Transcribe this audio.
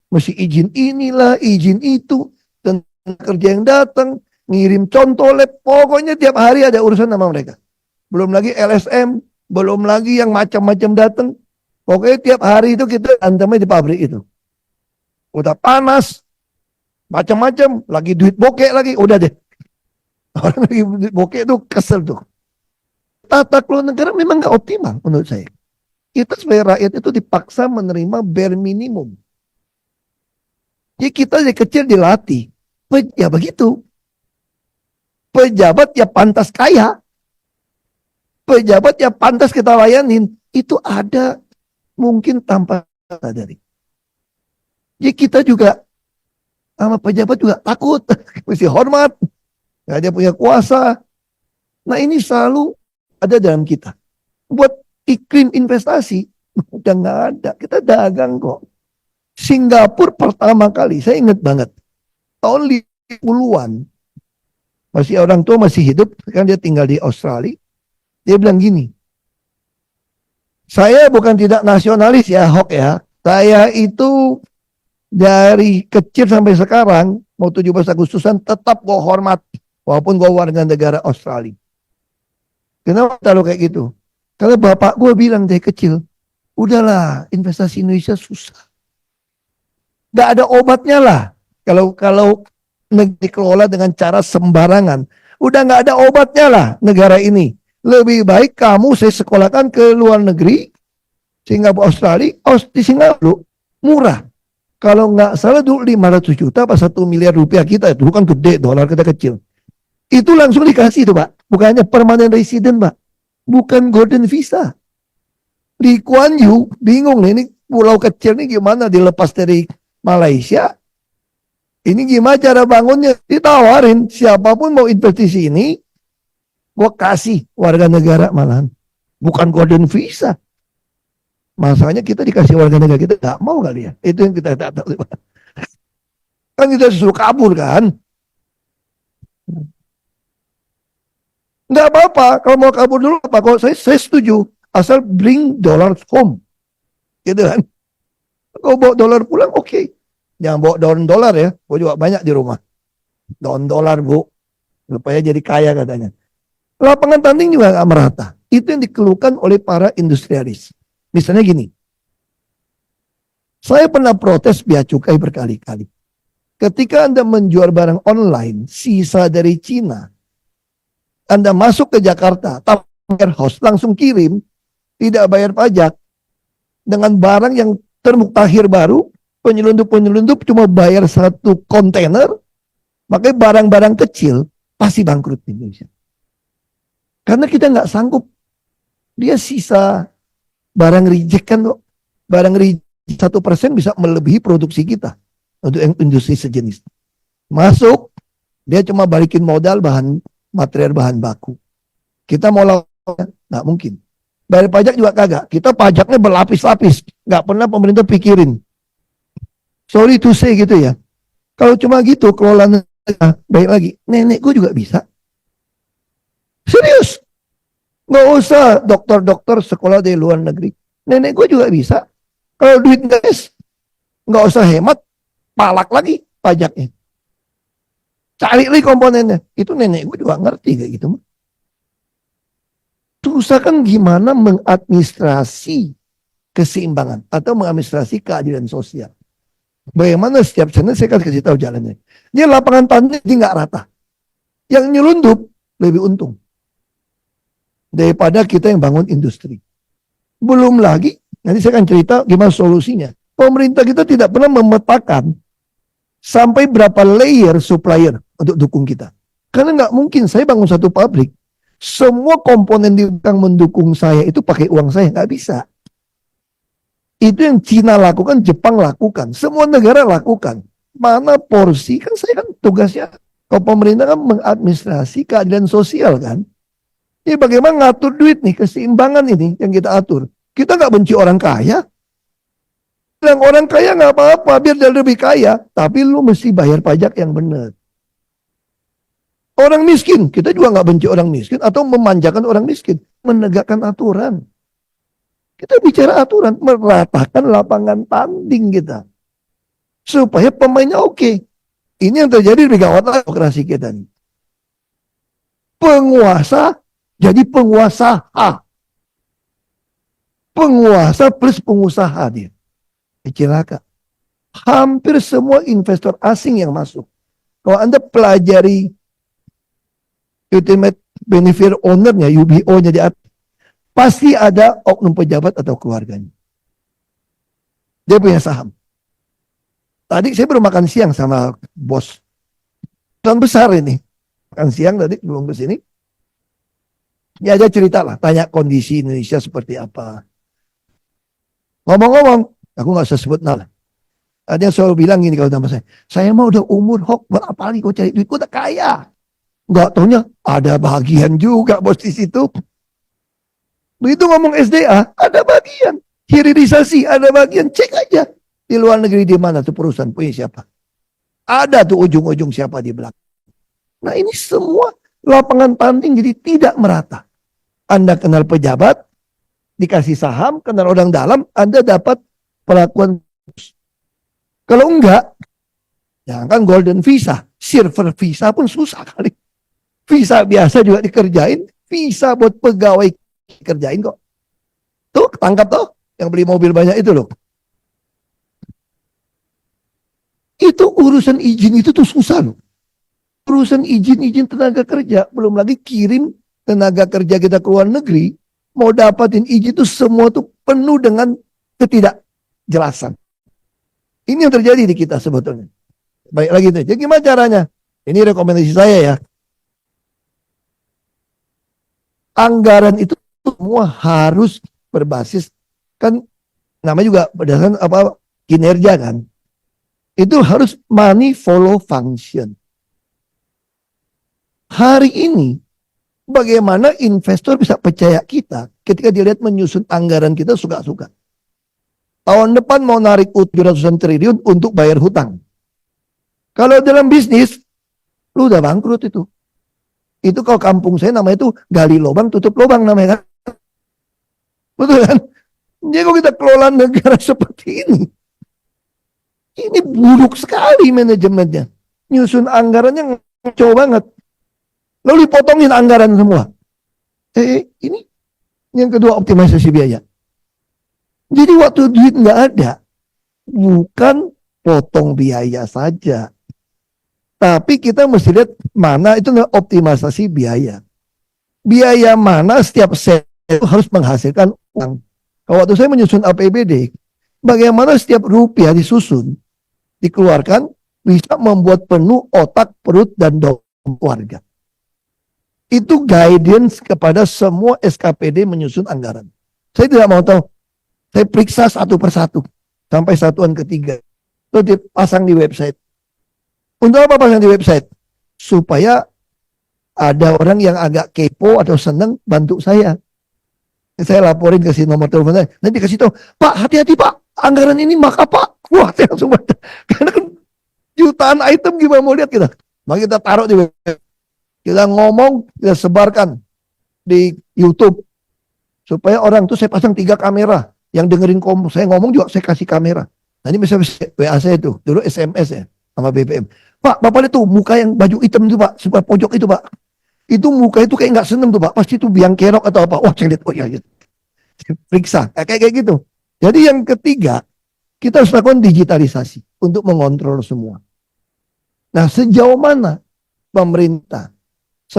Mesti izin inilah, izin itu, dan kerja yang datang, ngirim contoh lab, pokoknya tiap hari ada urusan sama mereka. Belum lagi LSM, belum lagi yang macam-macam datang. Pokoknya tiap hari itu kita antamnya di pabrik itu. Udah panas, macam-macam, lagi duit bokeh lagi, udah deh. Orang lagi duit bokeh tuh kesel tuh. Tata kelola negara memang nggak optimal menurut saya. Kita sebagai rakyat itu dipaksa menerima bare minimum. Jadi kita dari kecil dilatih, ya begitu. Pejabat ya pantas kaya, pejabat ya pantas kita layanin. Itu ada mungkin tanpa sadari. Jadi kita juga sama pejabat juga takut, mesti hormat, nggak dia punya kuasa. Nah ini selalu ada dalam kita. Buat iklim investasi udah nggak ada. Kita dagang kok. Singapura pertama kali, saya ingat banget, tahun 50-an, masih orang tua masih hidup, kan dia tinggal di Australia. Dia bilang gini, saya bukan tidak nasionalis ya, Hok ya. Saya itu dari kecil sampai sekarang, mau 17 Agustusan tetap gue hormat, walaupun gue warga negara Australia. Kenapa kalau kayak gitu? Karena bapak gue bilang dari kecil, udahlah investasi Indonesia susah. Gak ada obatnya lah. Kalau dikelola dengan cara sembarangan, udah gak ada obatnya lah negara ini. Lebih baik kamu saya sekolahkan ke luar negeri, Singapura, Australia, di Singapura murah. Kalau nggak salah dulu 500 juta apa 1 miliar rupiah kita, itu kan gede, dolar kita kecil. Itu langsung dikasih tuh Pak. Bukannya permanent resident Pak. Bukan golden visa. Lee Kuan Yew bingung nih, ini pulau kecil nih gimana dilepas dari Malaysia. Ini gimana cara bangunnya? Ditawarin, siapapun mau investasi ini, gue kasih warga negara malahan. Bukan golden visa. Masalahnya kita dikasih warga negara, kita gak mau kali ya. Itu yang kita tak tahu. Kan kita suruh kabur kan. Nggak apa-apa, kalau mau kabur dulu apa? Kalau saya setuju, asal bring dollars home. Gitu kan. Kalau bawa dolar pulang, oke. Jangan bawa dolar ya. Gue juga banyak di rumah. Dolar bu. Supaya jadi kaya katanya. Lapangan tanding juga gak merata. Itu yang dikeluhkan oleh para industrialis. Misalnya gini. Saya pernah protes bea cukai berkali-kali. Ketika Anda menjual barang online, sisa dari Cina, Anda masuk ke Jakarta, warehouse, langsung kirim, tidak bayar pajak, dengan barang yang termuktahir baru, penyelundup-penyelundup cuma bayar 1 kontainer, makanya barang-barang kecil pasti bangkrut di Indonesia. Karena kita nggak sanggup, dia sisa barang reject kan, barang reject 1% bisa melebihi produksi kita untuk industri sejenis. Masuk, dia cuma balikin modal material bahan baku. Kita mau lakukan, nggak mungkin. Bayar pajak juga kagak. Kita pajaknya berlapis-lapis. Nggak pernah pemerintah pikirin. Sorry to say gitu ya. Kalau cuma gitu, kelola negara, baik lagi. Nenek gue juga bisa. Serius. Nggak usah dokter-dokter sekolah dari luar negeri. Nenek gue juga bisa. Kalau duit nggak usah hemat, palak lagi pajaknya. Cari lagi komponennya. Itu nenek gue juga ngerti kayak gitu. Susah kan gimana mengadministrasi keseimbangan atau mengadministrasi keadilan sosial. Bagaimana setiap channel saya akan kasih tahu jalannya. Dia lapangan tanding nggak rata. Yang nyelundup lebih untung daripada kita yang bangun industri. Belum lagi, nanti saya akan cerita gimana solusinya. Pemerintah kita tidak pernah memetakan sampai berapa layer supplier untuk dukung kita. Karena nggak mungkin saya bangun satu pabrik, semua komponen yang mendukung saya itu pakai uang saya, nggak bisa. Itu yang Cina lakukan, Jepang lakukan, semua negara lakukan. Mana porsi, kan saya kan tugasnya, kalau pemerintah kan mengadministrasi keadilan sosial kan. Ini bagaimana ngatur duit nih, keseimbangan ini yang kita atur. Kita nggak benci orang kaya. Yang orang kaya nggak apa-apa, biar dia lebih kaya, tapi lu mesti bayar pajak yang benar. Orang miskin, kita juga nggak benci orang miskin atau memanjakan orang miskin. Menegakkan aturan. Kita bicara aturan, meratakan lapangan tanding kita. supaya pemainnya oke. Ini yang terjadi di gawat demokrasi kita nih. Penguasa jadi penguasa. Penguasa plus pengusaha dia. Celaka. Hampir semua investor asing yang masuk. Kalau Anda pelajari Ultimate Beneficiary Owner-nya, UBO-nya di atas, pasti ada oknum pejabat atau keluarganya. Dia punya saham. Tadi saya baru makan siang sama bos. Perusahaan besar ini. Makan siang tadi belum ke sini. Ya aja cerita lah, tanya kondisi Indonesia seperti apa. Ngomong-ngomong, aku nggak usah sebut nama. Ada yang selalu bilang gini kalau sama saya mau udah umur berapa kali kau cari duit, kau udah kaya. Nggak taunya ada bagian juga bos di situ. Begitu ngomong SDA, ada bagian. Hilirisasi, ada bagian. Cek aja. Di luar negeri di mana tuh perusahaan punya siapa. Ada tuh ujung-ujung siapa di belakang. Nah ini semua lapangan tanding jadi tidak merata. Anda kenal pejabat, dikasih saham, kenal orang dalam, Anda dapat perlakuan. Kalau enggak, ya kan golden visa, silver visa pun susah kali. Visa biasa juga dikerjain, visa buat pegawai dikerjain kok. Tuh, tangkap tuh, yang beli mobil banyak itu loh. Itu urusan izin itu tuh susah loh. Urusan izin tenaga kerja, belum lagi kirim tenaga kerja kita ke luar negeri, mau dapatin izin itu semua tuh penuh dengan ketidakjelasan. Ini yang terjadi di kita sebetulnya. Baik lagi tuh. Jadi gimana caranya? Ini rekomendasi saya ya. Anggaran itu semua harus berbasis kan namanya juga berdasarkan apa kinerja kan. Itu harus money follow function. Hari ini bagaimana investor bisa percaya kita ketika dilihat menyusun anggaran kita suka-suka. Tahun depan mau narik 700 triliun untuk bayar hutang. Kalau dalam bisnis, lu udah bangkrut itu. Itu kalau kampung saya namanya itu gali lubang, tutup lubang namanya kan. Betul kan? Jadi kalau kita kelola negara seperti ini buruk sekali manajemennya. Nyusun anggarannya ngaco banget. Lalu dipotongin anggaran semua. Ini yang kedua optimalisasi biaya. Jadi waktu duit nggak ada, bukan potong biaya saja, tapi kita mesti lihat mana itu nggak optimalisasi biaya. Biaya mana setiap set itu harus menghasilkan uang. Kalau waktu saya menyusun APBD, bagaimana setiap rupiah disusun, dikeluarkan, bisa membuat penuh otak, perut, dan dompet keluarga. Itu guidance kepada semua SKPD menyusun anggaran. Saya tidak mau tahu. Saya periksa satu persatu sampai satuan ketiga. Itu dipasang di website. Untuk apa pasang di website? Supaya ada orang yang agak kepo atau senang bantu saya. Saya laporin ke si nomor telepon saya. Nanti kasih tahu, Pak hati-hati Pak, anggaran ini maka Pak. Wah saya langsung baca. Karena kan jutaan item gimana mau lihat kita. Maka kita taruh di website. Kita ngomong, kita sebarkan di YouTube. Supaya orang tuh saya pasang 3 kamera. Yang dengerin saya ngomong juga saya kasih kamera. Nanti misalnya WA saya itu, dulu SMS ya sama BBM. Pak, Bapak lihat tuh muka yang baju hitam itu Pak, sebelah pojok itu Pak. Itu muka itu kayak nggak seneng tuh Pak, pasti itu biang kerok atau apa. Wah, saya lihat, oh ya gitu. Periksa, kayak gitu. Jadi yang ketiga, kita harus lakukan digitalisasi untuk mengontrol semua. Nah, sejauh mana pemerintah